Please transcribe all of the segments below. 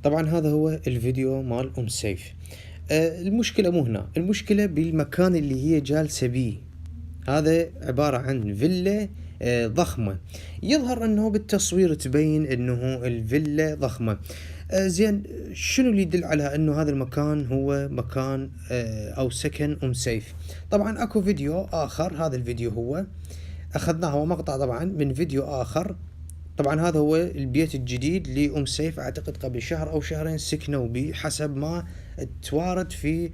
طبعا هذا هو الفيديو مال أم سيف. المشكلة مو هنا، المشكلة بالمكان اللي هي جالسة بيه. هذا عبارة عن فيلا ضخمة. يظهر انه بالتصوير تبين انه الفيلا ضخمة. زين، شنو اللي يدل على انه هذا المكان هو مكان او سكن ام سيف؟ طبعا اكو فيديو اخر، هذا الفيديو هو اخذناه، هو مقطع طبعا من فيديو اخر. طبعا هذا هو البيت الجديد لأم سيف، اعتقد قبل شهر او شهرين سكنوا به، حسب ما توارد في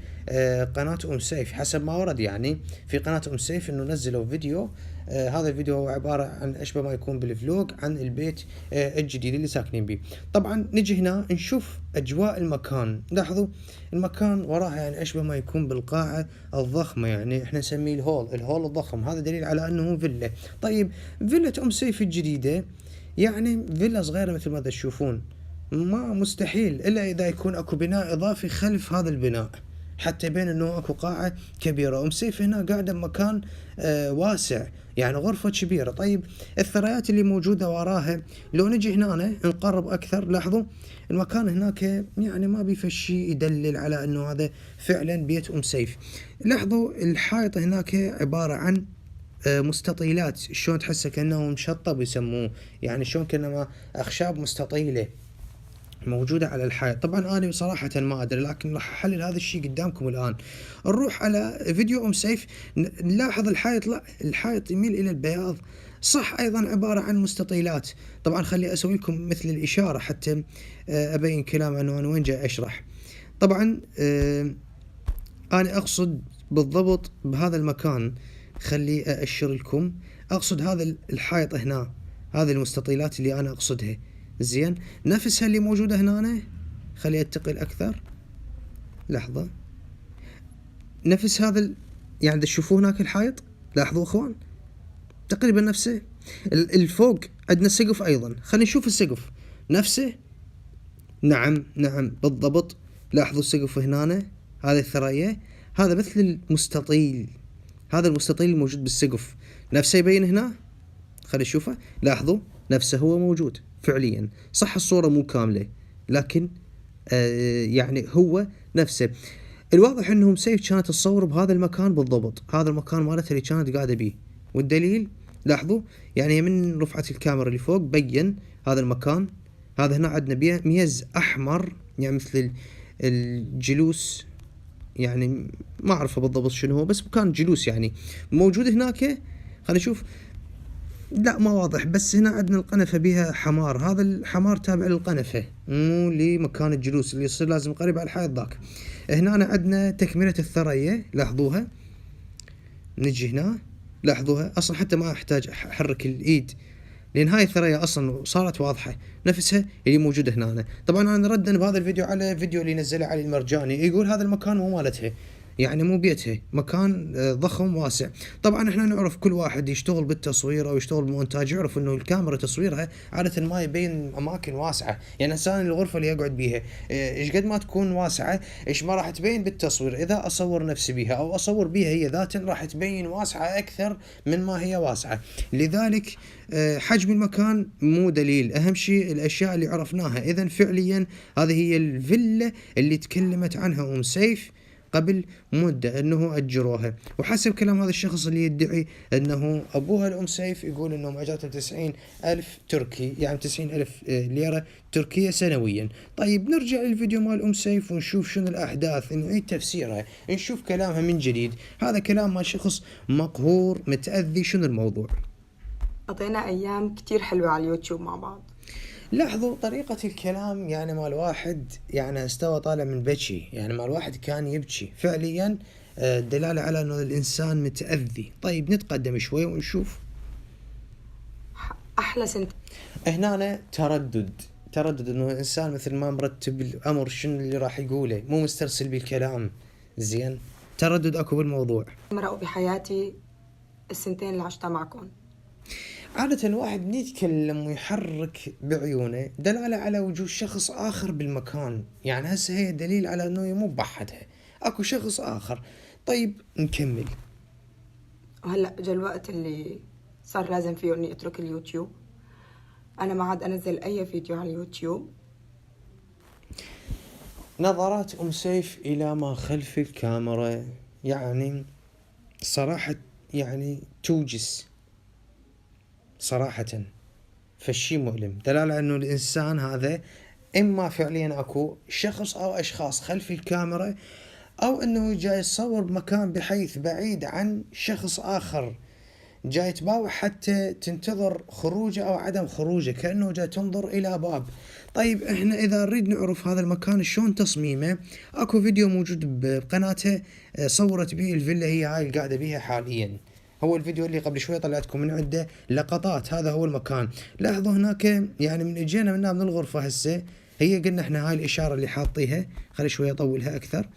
قناة ام سيف، حسب ما ورد يعني في قناة ام سيف انه نزلوا فيديو. هذا الفيديو هو عبارة عن اشبه ما يكون بالفلوج عن البيت الجديد اللي ساكنين به. طبعا نجي هنا نشوف اجواء المكان، لاحظوا المكان وراها يعني اشبه ما يكون بالقاعة الضخمة، يعني احنا نسميه الهول الضخم، هذا دليل على انه فيلا. طيب فيلا ام سيف الجديدة يعني فيلا صغيرة مثل ما تشوفون، ما مستحيل إلا إذا يكون أكو بناء إضافي خلف هذا البناء حتى يبين أنه أكو قاعة كبيرة. أم سيف هنا قاعدة بمكان واسع، يعني غرفة كبيرة. طيب الثريات اللي موجودة وراها، لو نجي هنا نقرب أكثر، لاحظوا المكان هناك يعني ما بيفشي يدلل على أنه هذا فعلا بيت أم سيف. لاحظوا الحائط هناك عبارة عن مستطيلات، شلون تحسه كأنه مشطب يسموه، يعني شلون كأنما أخشاب مستطيلة موجودة على الحائط. طبعا أنا بصراحة ما أدري، لكن راح أحلل هذا الشيء قدامكم الآن. نروح على فيديو أم سيف، نلاحظ الحائط، لا الحائط يميل إلى البياض، صح أيضا عبارة عن مستطيلات. طبعا خلي أسوي لكم مثل الإشارة حتى أبين كلام أنه أنا وين جاي أشرح. طبعا أنا أقصد بالضبط بهذا المكان، خلي أأشر لكم، أقصد هذا الحائط هنا، هذه المستطيلات اللي أنا أقصدها. زين، نفسها اللي موجودة هنا، خلي أتقل أكثر، لحظة، نفس هذا يعني تشوفوا هناك الحائط، لاحظوا أخوان تقريبا نفسه. الفوق عندنا سقف أيضا، خلينا نشوف السقف نفسه. نعم بالضبط، لاحظوا السقف هنا، هذه الثريا، هذا مثل المستطيل، هذا المستطيل الموجود بالسقف نفسه يبين هنا. خلي نشوفه، لاحظوا نفسه هو موجود فعليا، صح الصورة مو كاملة لكن يعني هو نفسه. الواضح انهم سيف كانت تصور بهذا المكان بالضبط، هذا المكان مالتها اللي كانت قاعدة بيه. والدليل لاحظوا يعني من رفعة الكاميرا اللي فوق بين هذا المكان. هذا هنا عندنا ميز احمر، يعني مثل الجلوس، يعني ما اعرفه بالضبط شنو هو، بس مكان جلوس يعني موجود هناك. خلينا نشوف، لا ما واضح، بس هنا عندنا القنفة بها حمار، هذا الحمار تابع للقنفة مو لمكان الجلوس اللي يصير لازم قريب على الحائط ذاك. هنا عندنا تكملة الثريا، لاحظوها، نجي هنا لاحظوها، اصلا حتى ما احتاج احرك الايد لان هاي الثريا اصلا صارت واضحه نفسها اللي موجوده هنا. طبعا انا ردنا بهذا الفيديو على فيديو اللي نزله علي المرجاني، يقول هذا المكان مو مالتها، يعني مو بيتها، مكان ضخم واسع. طبعا احنا نعرف كل واحد يشتغل بالتصوير او يشتغل بالمونتاج يعرف انه الكاميرا تصويرها عاده ما يبين اماكن واسعه، يعني هسه الغرفه اللي يقعد بيها ايش قد ما تكون واسعه ايش ما راح تبين بالتصوير، اذا اصور نفسي بيها او اصور بيها هي ذاتا راح تبين واسعه اكثر من ما هي واسعه. لذلك حجم المكان مو دليل، اهم شيء الاشياء اللي عرفناها. اذا فعليا هذه هي الفيلا اللي تكلمت عنها ام سيف قبل مدة انه اجروها، وحسب كلام هذا الشخص اللي يدعي انه ابوها الام سيف يقول انهم اجاتهم 90,000 تركي، يعني 90,000 ليرة تركية سنويا. طيب نرجع للفيديو مال ام سيف ونشوف شنو الاحداث، نعيد تفسيرها، نشوف كلامها من جديد. هذا كلام مال شخص مقهور متأذي. شنو الموضوع؟ قضينا أيام كتير حلوة على اليوتيوب مع بعض. لاحظوا طريقة الكلام، يعني مال واحد يعني استوى طالع من بكي، يعني مال واحد كان يبكي فعليا، دلالة على انه الانسان متأذي. طيب نتقدم شوي ونشوف. أحلى سنت. هنا تردد انه الانسان مثل ما مرتب الامر شنو اللي راح يقوله، مو مسترسل بالكلام. زين، تردد اكو بالموضوع. مرقوا بحياتي السنتين اللي عشتها معكم. عادة الواحد من يتكلم ويحرك بعيونه دلالة على وجود شخص آخر بالمكان، يعني هسه هي دليل على أنه مو بحدها، أكو شخص آخر. طيب نكمل. وهلأ جا الوقت اللي صار لازم فيه إني أترك اليوتيوب. أنا ما عاد أنزل أي فيديو على اليوتيوب. نظرات أم سيف إلى ما خلف الكاميرا يعني صراحة يعني توجس صراحة. فالشي مؤلم، دلالة انه الانسان هذا اما فعليا اكو شخص او اشخاص خلف الكاميرا، او انه جاي يصور بمكان بحيث بعيد عن شخص اخر، جاي تباوع حتى تنتظر خروجه او عدم خروجه، كأنه جاي تنظر الى باب. طيب احنا اذا نريد نعرف هذا المكان شلون تصميمه، اكو فيديو موجود بقناته صورت به الفيلا هي هاي القاعدة بيها حاليا. هو الفيديو اللي قبل شوي طلعتكم من عنده لقطات، هذا هو المكان. لاحظوا هناك يعني من اجينا منها من الغرفة هسه، هي قلنا احنا هاي الاشارة اللي حاطيها، خلي شوي اطولها اكثر.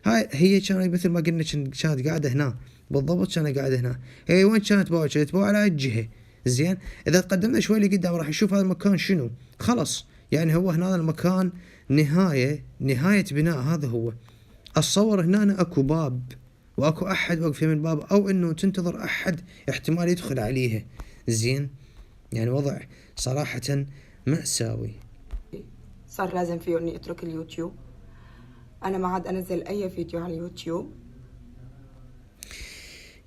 هاي هي كانت مثل ما قلنا كانت قاعدة هنا بالضبط، كانت قاعدة هنا. هي وين كانت باوع؟ كانت باوع على هاي الجهة. زين، اذا تقدمنا شوي لقدام راح نشوف هذا المكان شنو. خلص يعني هو هنا المكان نهاية بناء، هذا هو. اتصور هنا اكو باب واكو احد واقف من الباب، او انه تنتظر احد احتمال يدخل عليها. زين، يعني وضع صراحة مأساوي. صار لازم فيه اني اترك اليوتيوب. انا ما عاد انزل اي فيديو على اليوتيوب.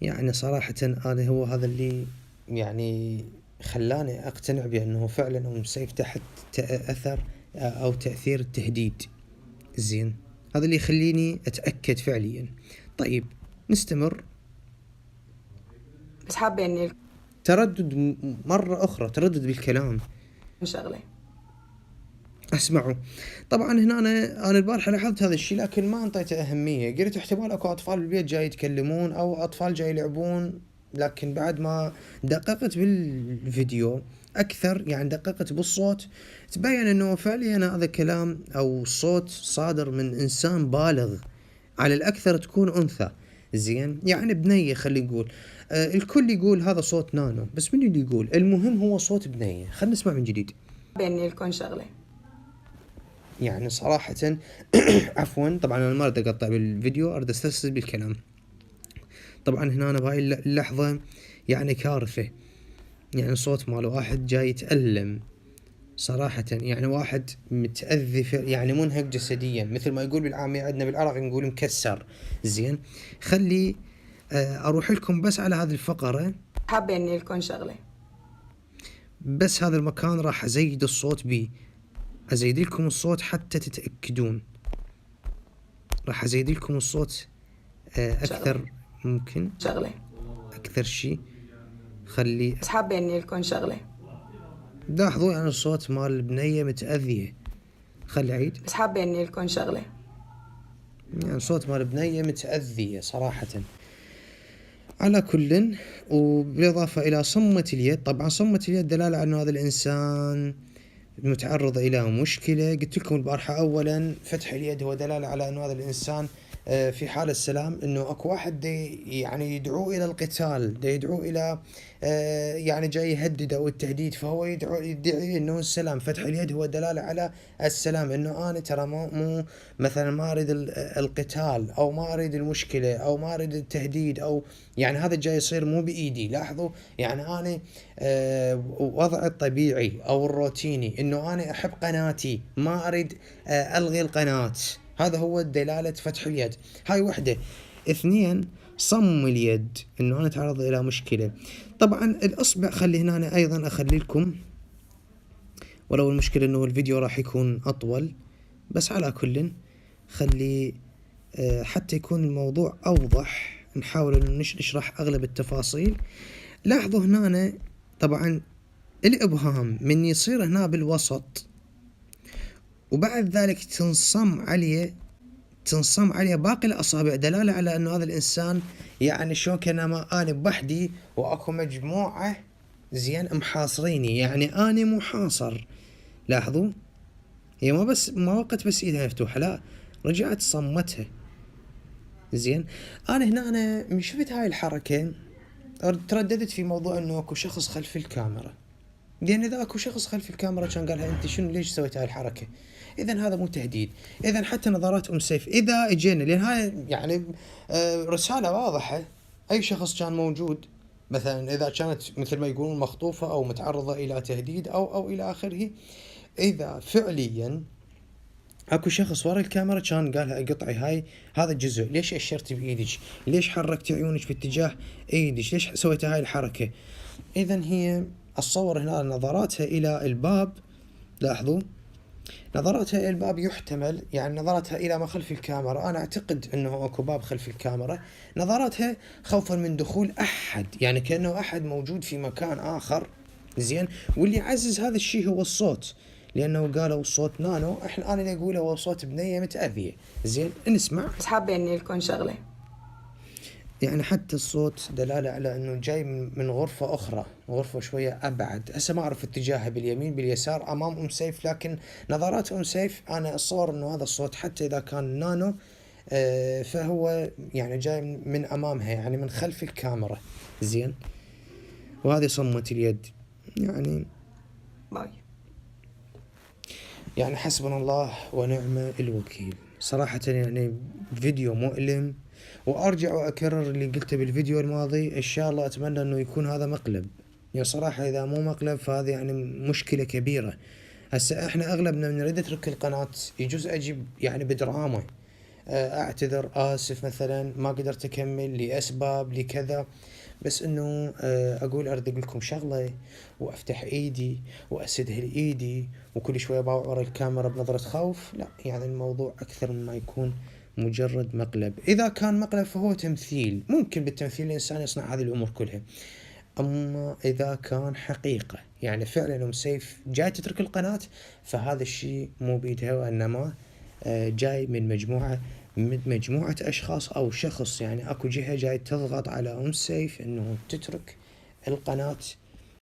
يعني صراحة أنا هو هذا اللي يعني خلاني أقتنع بأنه فعلا أم سيف تحت أثر أو تأثير التهديد. زين، هذا اللي يخليني أتأكد فعليا. طيب نستمر. بس حابة اني تردد مرة أخرى، تردد بالكلام. شغلة. اسمعوا، طبعا هنا انا البارحه لاحظت هذا الشيء لكن ما انطيته اهميه، قلت احتمال اكو اطفال بالبيت جاي يتكلمون او اطفال جاي يلعبون، لكن بعد ما دققت بالفيديو اكثر، يعني دققت بالصوت، تبين انه فعليا هذا كلام او صوت صادر من انسان بالغ، على الاكثر تكون انثى. زين، يعني بنيه خلي نقول. الكل يقول هذا صوت نانو، بس من اللي يقول؟ المهم هو صوت بنيه. خلينا نسمع من جديد. حابة اني لكم شغلة. يعني صراحة عفوا، طبعا انا ما اريد اقطع بالفيديو، اريد استرسل بالكلام. طبعا هنا أنا بهاي اللحظة يعني كارثة، يعني صوت مال واحد جاي يتألم صراحة، يعني واحد متأذي يعني منهك جسديا، مثل ما يقول بالعامية عندنا بالعراق نقول مكسر. زين، خلي اروح لكم بس على هذه الفقرة. حابة اني لكم شغلة. بس هذا المكان راح ازيد الصوت بيه، ازيد لكم الصوت حتى تتأكدون. راح ازيد لكم الصوت اكثر ممكن، شغلة. اكثر شيء. خلي بس حابة اني لكم شغلة. لاحظوا يعني الصوت مال البنية متأذية. خلي عيد. بس حابة اني لكم شغلة. يعني صوت مال البنية متأذية صراحة. على كل، وبالإضافة إلى صمة اليد، طبعا صمة اليد دلالة على أن هذا الإنسان متعرض إلى مشكلة. قلت لكم البارحة أولا فتح اليد هو دلالة على أن هذا الإنسان في حال السلام، انه اكو واحد دي يعني يدعو الى القتال، دي يدعو الى يعني جاي يهدد او التهديد، فهو يدعي انه السلام. فتح اليد هو دلالة على السلام، انه انا ترى مو مثلا ما اريد القتال او ما اريد المشكلة او ما اريد التهديد، او يعني هذا جاي يصير مو بايدي. لاحظوا يعني انا وضعي الطبيعي او الروتيني انه انا احب قناتي، ما اريد الغي القناة. هذا هو دلالة فتح اليد، هاي وحدة. اثنين، صم اليد، انه انا اتعرض الى مشكلة. طبعا الاصبع خلي هنا أنا ايضا اخلي لكم، ولو المشكلة انه الفيديو راح يكون اطول، بس على كل خلي حتى يكون الموضوع اوضح، نحاول انه نشرح اغلب التفاصيل. لاحظوا هنا طبعا الابهام من يصير هنا بالوسط، وبعد ذلك تنصم عليه باقي الأصابع، دلالة على أنه هذا الإنسان يعني شلون كأنما أنا بوحدي وأكو مجموعة زين محاصريني، يعني أنا محاصر. لاحظوا هي ما وقت بس إيدها مفتوحة، لا رجعت صمتها. زين، أنا من شفت هاي الحركة ترددت في موضوع أنه أكو شخص خلف الكاميرا، لأن إذا أكو شخص خلف الكاميرا كان قالها أنت شنو ليش سويت هاي الحركة؟ إذا هذا مو تهديد. إذا حتى نظرات أم سيف إذا إجينا، لأن هاي يعني رسالة واضحة، أي شخص كان موجود مثلا إذا كانت مثل ما يقولون مخطوفة أو متعرضة إلى تهديد أو إلى آخره، إذا فعليا اكو شخص ورا الكاميرا كان قالها اقطعي هاي هذا الجزء، ليش اشرتي بايدك؟ ليش حركتي عيونك في اتجاه ايدك؟ ليش سويتي هاي الحركة؟ اذا هي الصور هنا نظراتها الى الباب، لاحظوا نظراتها الى الباب يحتمل يعني نظراتها الى ما خلف الكاميرا، انا اعتقد انه اكو باب خلف الكاميرا، نظراتها خوفا من دخول احد، يعني كانه احد موجود في مكان اخر. زين، واللي يعزز هذا الشيء هو الصوت، لانه قالوا الصوت نانو، احنا انا اللي اقوله هو صوت بنيه متاذيه. زين نسمع. بس حابة اني لكم شغلة. يعني حتى الصوت دلالة على انه جاي من غرفة اخرى، غرفة شوية ابعد، هسه ما اعرف اتجاهها باليمين باليسار امام ام سيف، لكن نظرات ام سيف انا اتصور انه هذا الصوت حتى اذا كان نانو فهو يعني جاي من امامها، يعني من خلف الكاميرا. زين، وهذه صمة اليد. باي. يعني حسبنا الله ونعم الوكيل. صراحة يعني فيديو مؤلم، وارجع واكرر اللي قلته بالفيديو الماضي، ان شاء الله اتمنى انه يكون هذا مقلب. يعني صراحة اذا مو مقلب فهذه يعني مشكلة كبيرة. هسه احنا اغلبنا نريد نترك القناة، يجوز اجيب يعني بدراما، اعتذر اسف مثلا ما قدرت اكمل لاسباب لكذا، بس انه اقول ارد لكم شغله وافتح ايدي واسدها ايدي وكل شويه باوع ورا الكاميرا بنظره خوف، لا يعني الموضوع اكثر مما يكون مجرد مقلب. اذا كان مقلب فهو تمثيل، ممكن بالتمثيل الانسان يصنع هذه الامور كلها، اما اذا كان حقيقه يعني فعلا ام سيف جاي تترك القناه، فهذا الشيء مو بيدها، وانما جاي من مجموعة أشخاص أو شخص، يعني أكو جهة جاي تضغط على أم سيف إنه تترك القناة